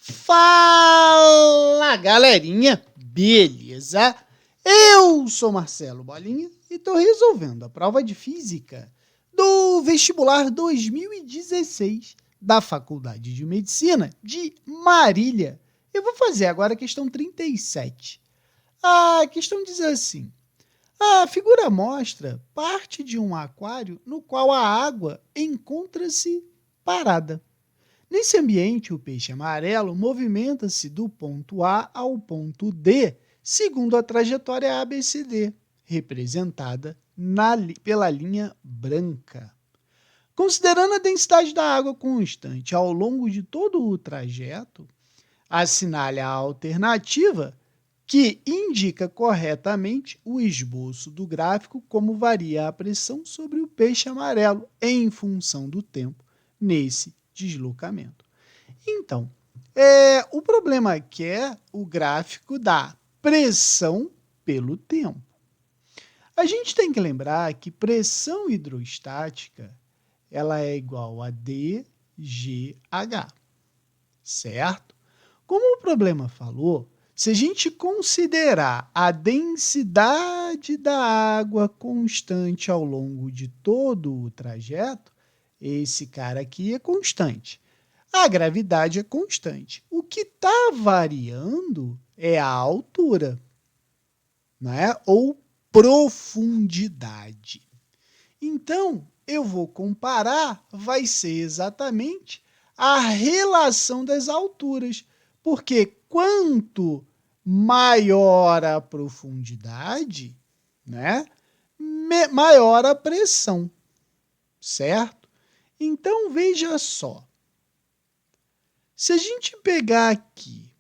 Fala, galerinha! Beleza? Eu sou Marcelo Bolinha e estou resolvendo a prova de Física do vestibular 2016 da Faculdade de Medicina de Marília. Eu vou fazer agora a questão 37. A questão diz assim: a figura mostra parte de um aquário no qual a água encontra-se parada. Nesse ambiente, o peixe amarelo movimenta-se do ponto A ao ponto D, segundo a trajetória ABCD, representada pela linha branca. Considerando a densidade da água constante ao longo de todo o trajeto, assinale a alternativa que indica corretamente o esboço do gráfico como varia a pressão sobre o peixe amarelo em função do tempo nesse deslocamento. Então, o problema aqui é o gráfico da pressão pelo tempo. A gente tem que lembrar que pressão hidrostática ela é igual a dGH, certo? Como o problema falou, se a gente considerar a densidade da água constante ao longo de todo o trajeto, esse cara aqui é constante. A gravidade é constante. O que está variando é a altura, né? Ou profundidade. Então, eu vou comparar, vai ser exatamente a relação das alturas, porque quanto maior a profundidade, né, maior a pressão, certo? Então, veja só. Se a gente pegar aqui,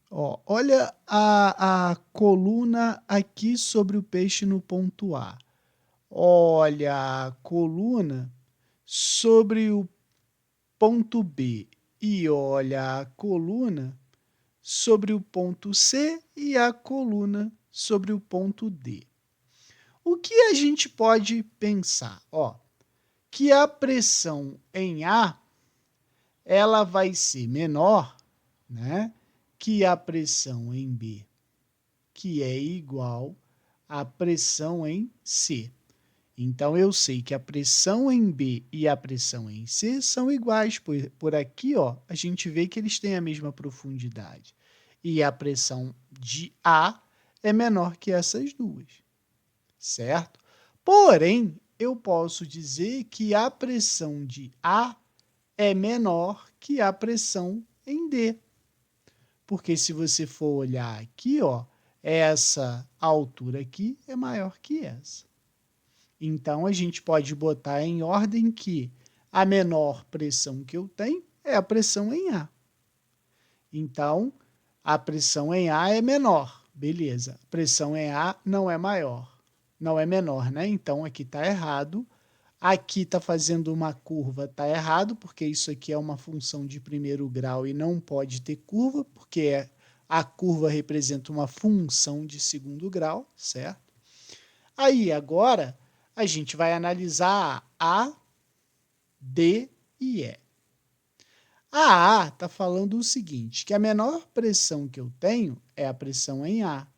ó, olha a coluna aqui sobre o peixe no ponto A. Olha a coluna sobre o ponto B e olha a coluna sobre o ponto C e a coluna sobre o ponto D. O que a gente pode pensar? Ó, que a pressão em A ela vai ser menor, né, que a pressão em B, que é igual à pressão em C. Então, eu sei que a pressão em B e a pressão em C são iguais. Por aqui, ó, a gente vê que eles têm a mesma profundidade. E a pressão de A é menor que essas duas, certo? Porém, eu posso dizer que a pressão de A é menor que a pressão em D. Porque se você for olhar aqui, ó, essa altura aqui é maior que essa. Então, a gente pode botar em ordem que a menor pressão que eu tenho é a pressão em A. Então, a pressão em A é menor. Beleza. A pressão em A não é maior. Não é menor, né? Então, aqui está errado. Aqui está fazendo uma curva, está errado, porque isso aqui é uma função de primeiro grau e não pode ter curva, porque a curva representa uma função de segundo grau, certo? Aí, agora, a gente vai analisar A, D e E. A A está falando o seguinte, que a menor pressão que eu tenho é a pressão em A.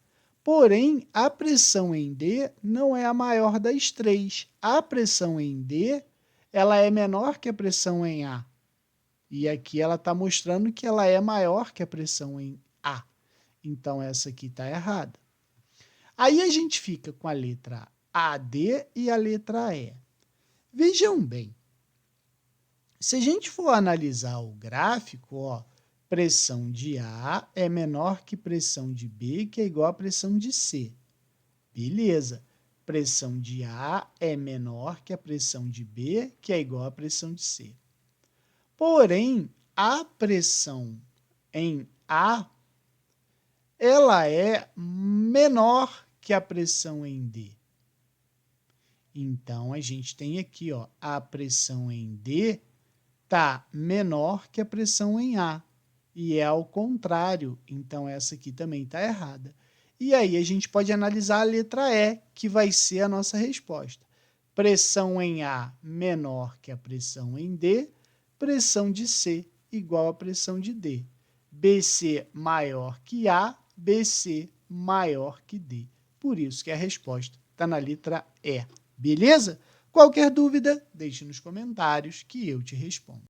Porém, a pressão em D não é a maior das três. A pressão em D ela é menor que a pressão em A. E aqui ela está mostrando que ela é maior que a pressão em A. Então, essa aqui está errada. Aí a gente fica com a letra AD e a letra E. Vejam bem, se a gente for analisar o gráfico, ó, pressão de A é menor que pressão de B, que é igual a pressão de C. Beleza. Pressão de A é menor que a pressão de B, que é igual a pressão de C. Porém, a pressão em A, ela é menor que a pressão em D. Então, a gente tem aqui, ó, a pressão em D está menor que a pressão em A. E é ao contrário, então essa aqui também está errada. E aí a gente pode analisar a letra E, que vai ser a nossa resposta. Pressão em A menor que a pressão em D, pressão de C igual a pressão de D. BC maior que A, BC maior que D. Por isso que a resposta está na letra E. Beleza? Qualquer dúvida, deixe nos comentários que eu te respondo.